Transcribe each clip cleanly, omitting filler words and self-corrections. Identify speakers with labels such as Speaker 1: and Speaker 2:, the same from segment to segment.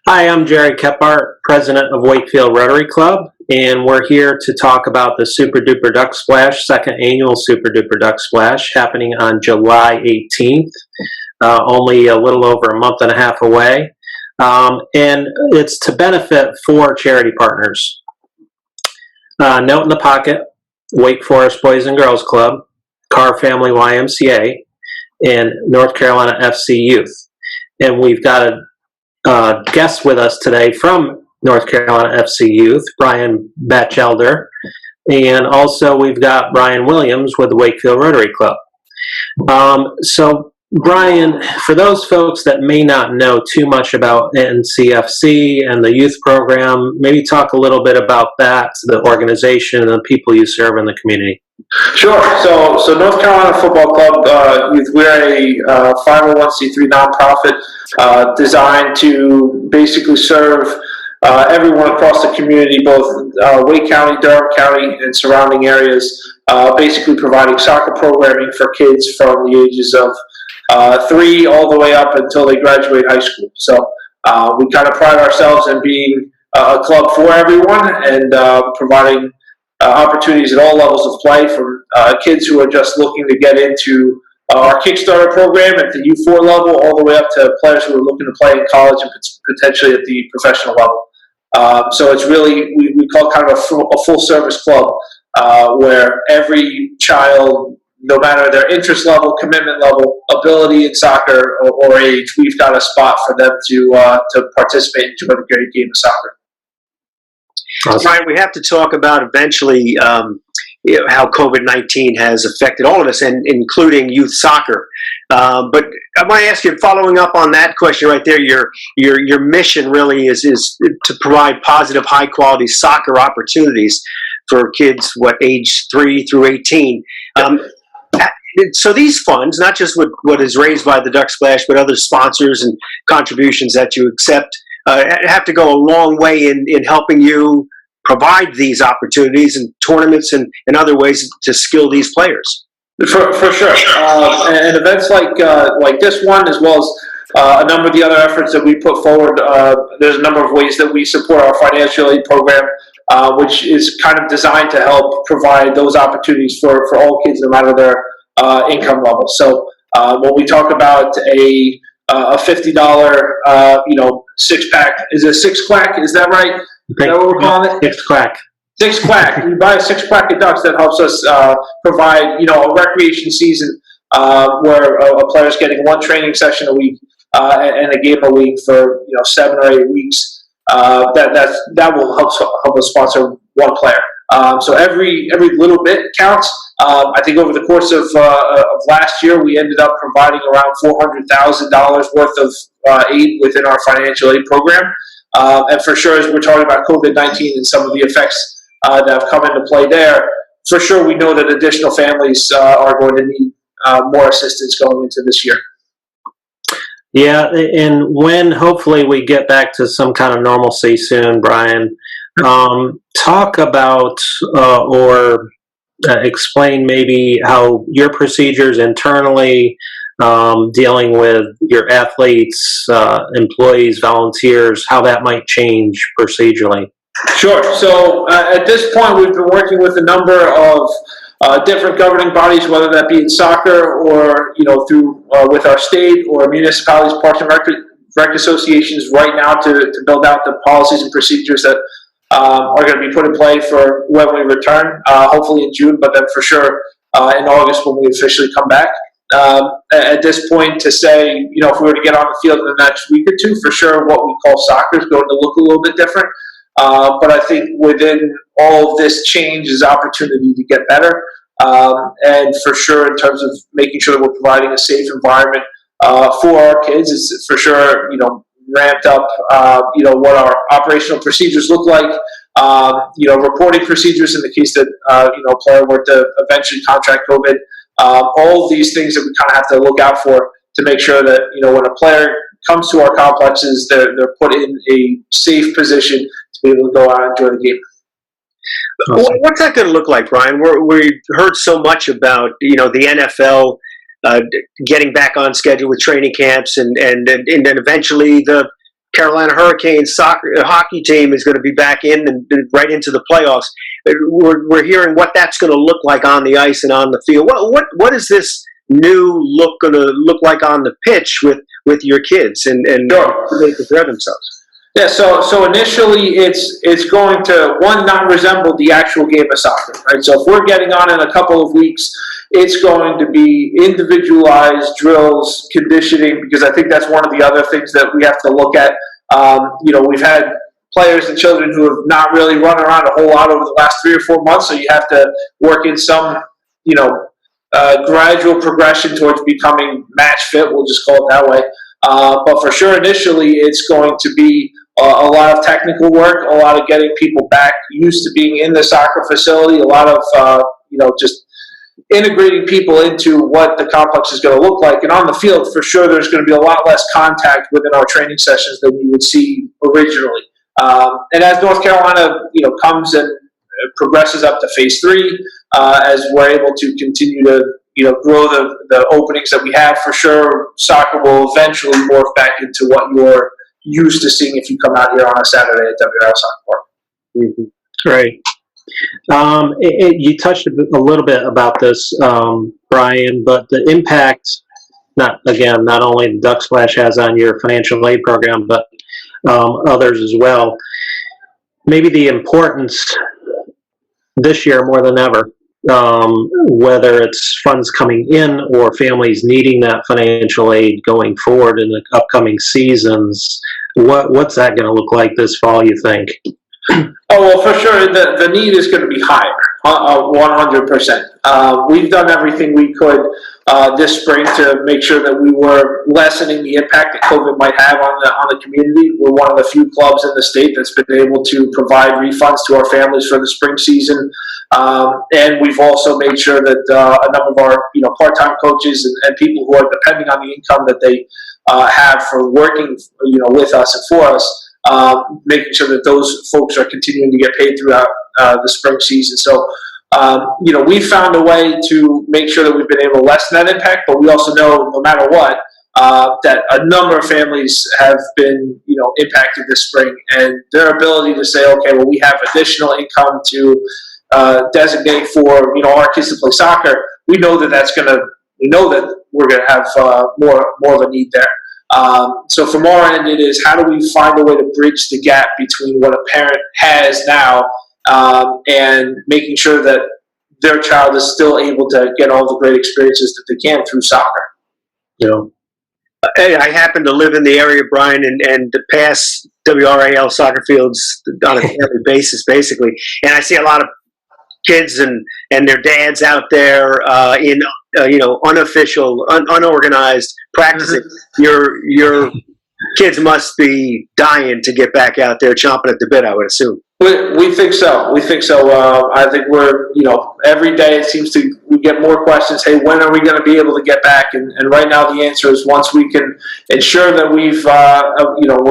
Speaker 1: Hi, I'm Jerry Kephart, president of Wakefield Rotary Club, and we're here to talk about the Super Duper Duck Splash, second annual Super Duper Duck Splash, happening on July 18th, only a little over a month and a half away, and it's to benefit four charity partners. Note in the Pocket, Wake Forest Boys and Girls Club, Carr Family YMCA, and North Carolina FC Youth. And we've got a guest with us today from North Carolina FC Youth, Brian Batchelder, and also we've got Brian Williams with the Wakefield Rotary Club. So Brian, for those folks that may not know too much about NCFC and the youth program, maybe talk a little bit about that, the organization and the people you serve in the community.
Speaker 2: Sure. So North Carolina Football Club, we're a 501c3 nonprofit designed to basically serve everyone across the community, both Wake County, Durham County, and surrounding areas, basically providing soccer programming for kids from the ages of 3 all the way up until they graduate high school. So we kind of pride ourselves in being a club for everyone and providing opportunities at all levels of play, from kids who are just looking to get into our Kickstarter program at the U4 level, all the way up to players who are looking to play in college and potentially at the professional level. So it's really, we call it kind of a full service club where every child, no matter their interest level, commitment level, ability in soccer, or age, we've got a spot for them to participate and enjoy the great game of soccer.
Speaker 3: Awesome. Brian, we have to talk about eventually how COVID-19 has affected all of us, and including youth soccer. But I want to ask you, following up on that question right there, your mission really is to provide positive, high-quality soccer opportunities for kids, age 3 through 18. So these funds, not just what is raised by the Duck Splash, but other sponsors and contributions that you accept, have to go a long way in helping you provide these opportunities and tournaments and other ways to skill these players.
Speaker 2: For sure. And events like this one, as well as a number of the other efforts that we put forward, there's a number of ways that we support our financial aid program, which is kind of designed to help provide those opportunities for all kids, no matter their income level. So when we talk about a $50, six-pack, is it a six-quack? Is that right? Is that what we're calling it?
Speaker 1: Six-quack.
Speaker 2: Six-quack. You buy a six-pack of ducks, that helps us provide, a recreation season where a player's getting one training session a week and a game a week for 7 or 8 weeks. That will help us sponsor one player. So every little bit counts. I think over the course of last year, we ended up providing around $400,000 worth of aid within our financial aid program. And for sure, as we're talking about COVID-19 and some of the effects that have come into play there, for sure we know that additional families are going to need more assistance going into this year.
Speaker 1: Yeah, and when hopefully we get back to some kind of normalcy soon, Brian, talk about or explain maybe how your procedures internally, dealing with your athletes, employees, volunteers, how that might change procedurally.
Speaker 2: Sure. So at this point, we've been working with a number of different governing bodies, whether that be in soccer or through with our state or municipalities, parks and rec associations, right now to build out the policies and procedures that are going to be put in play for when we return, hopefully in June, but then for sure in August when we officially come back. At this point, to say, if we were to get on the field in the next week or two, for sure what we call soccer is going to look a little bit different. But I think within all of this change is opportunity to get better. And for sure, in terms of making sure that we're providing a safe environment for our kids, it's for sure, ramped up, what our operational procedures look like, reporting procedures in the case that, a player were to eventually contract COVID. All of these things that we kind of have to look out for to make sure that, when a player comes to our complexes, they're put in a safe position to be able to go out and enjoy the game.
Speaker 3: Awesome. What's that going to look like, Brian? We heard so much about, the NFL getting back on schedule with training camps and then eventually the Carolina Hurricanes hockey team is going to be back in and right into the playoffs. We're hearing what that's going to look like on the ice and on the field. What is this new look going to look like on the pitch with your kids and
Speaker 2: Sure.
Speaker 3: they prepare themselves?
Speaker 2: Yeah, so initially it's going to, one, not resemble the actual game of soccer, right? So if we're getting on in a couple of weeks, it's going to be individualized drills, conditioning, because I think that's one of the other things that we have to look at. We've had players and children who have not really run around a whole lot over the last 3 or 4 months, so you have to work in some, gradual progression towards becoming match fit, we'll just call it that way. But for sure, initially, it's going to be a lot of technical work, a lot of getting people back used to being in the soccer facility, a lot of, just integrating people into what the complex is going to look like. And on the field, for sure, there's going to be a lot less contact within our training sessions than you would see originally. And as North Carolina, comes and progresses up to phase 3, as we're able to continue to, grow the openings that we have, for sure, soccer will eventually morph back into what you're used to seeing if you come out here on a Saturday at WRL Soccer Park.
Speaker 3: Mm-hmm.
Speaker 1: Great. You touched a little bit about this, Brian, but the impact, not only the Duck Splash has on your financial aid program, but others as well. Maybe the importance this year more than ever, whether it's funds coming in or families needing that financial aid going forward in the upcoming seasons. What's that going to look like this fall, you think?
Speaker 2: Oh, well, for sure, the need is going to be higher, 100%. We've done everything we could this spring to make sure that we were lessening the impact that COVID might have on the community. We're one of the few clubs in the state that's been able to provide refunds to our families for the spring season. And we've also made sure that a number of our part-time coaches and people who are depending on the income that they have for working with us and for us, making sure that those folks are continuing to get paid throughout the spring season. So, we found a way to make sure that we've been able to lessen that impact, but we also know no matter what, that a number of families have been, impacted this spring, and their ability to say, okay, well, we have additional income to designate for, our kids to play soccer. We know that we're going to have more of a need there. So from our end, it is how do we find a way to bridge the gap between what a parent has now and making sure that their child is still able to get all the great experiences that they can through soccer.
Speaker 1: Yeah.
Speaker 3: Hey, I happen to live in the area, Brian, and pass WRAL soccer fields on a daily basis, basically. And I see a lot of kids and their dads out there in unofficial, unorganized practicing.
Speaker 2: Mm-hmm.
Speaker 3: Your kids must be dying to get back out there, chomping at the bit, I would assume.
Speaker 2: We think so. I think we're, every day it seems we get more questions. Hey, when are we going to be able to get back? And right now the answer is once we can ensure that we're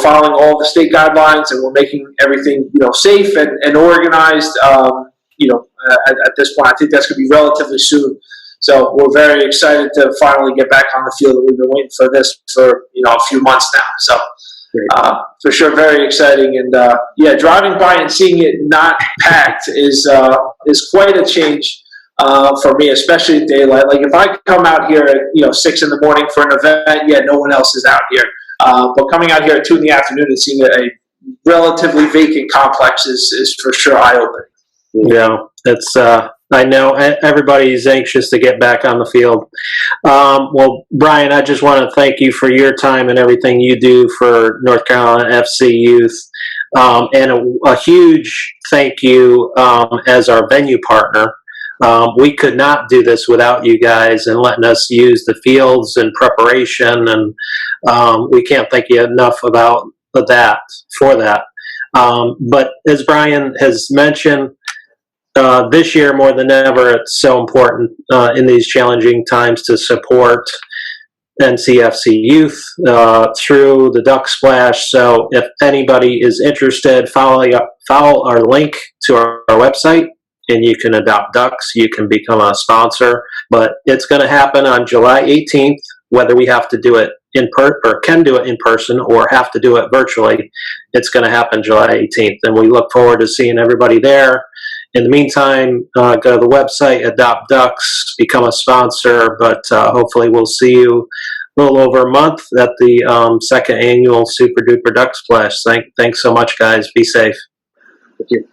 Speaker 2: following all the state guidelines and we're making everything, safe and organized. At this point, I think that's going to be relatively soon. So we're very excited to finally get back on the field. We've been waiting for this for a few months now. So for sure, very exciting. And driving by and seeing it not packed is quite a change for me, especially in daylight. Like if I come out here at 6 in the morning for an event, no one else is out here. But coming out here at 2 in the afternoon and seeing a relatively vacant complex is for sure eye-opening.
Speaker 1: Yeah, it's. I know everybody's anxious to get back on the field. Well, Brian, I just want to thank you for your time and everything you do for North Carolina FC Youth, and a huge thank you as our venue partner. We could not do this without you guys and letting us use the fields in preparation, and we can't thank you enough about that. But as Brian has mentioned, this year more than ever, it's so important in these challenging times to support NCFC Youth through the Duck Splash. So if anybody is interested, follow our link to our website, and you can adopt ducks. You can become a sponsor. But it's going to happen on July 18th whether we have to do it or can do it in person or have to do it virtually, it's going to happen July 18th. And we look forward to seeing everybody there. In the meantime, go to the website, Adopt Ducks, become a sponsor, but hopefully we'll see you a little over a month at the second annual Super Duper Duck Splash. Thanks so much, guys. Be safe.
Speaker 3: Thank you.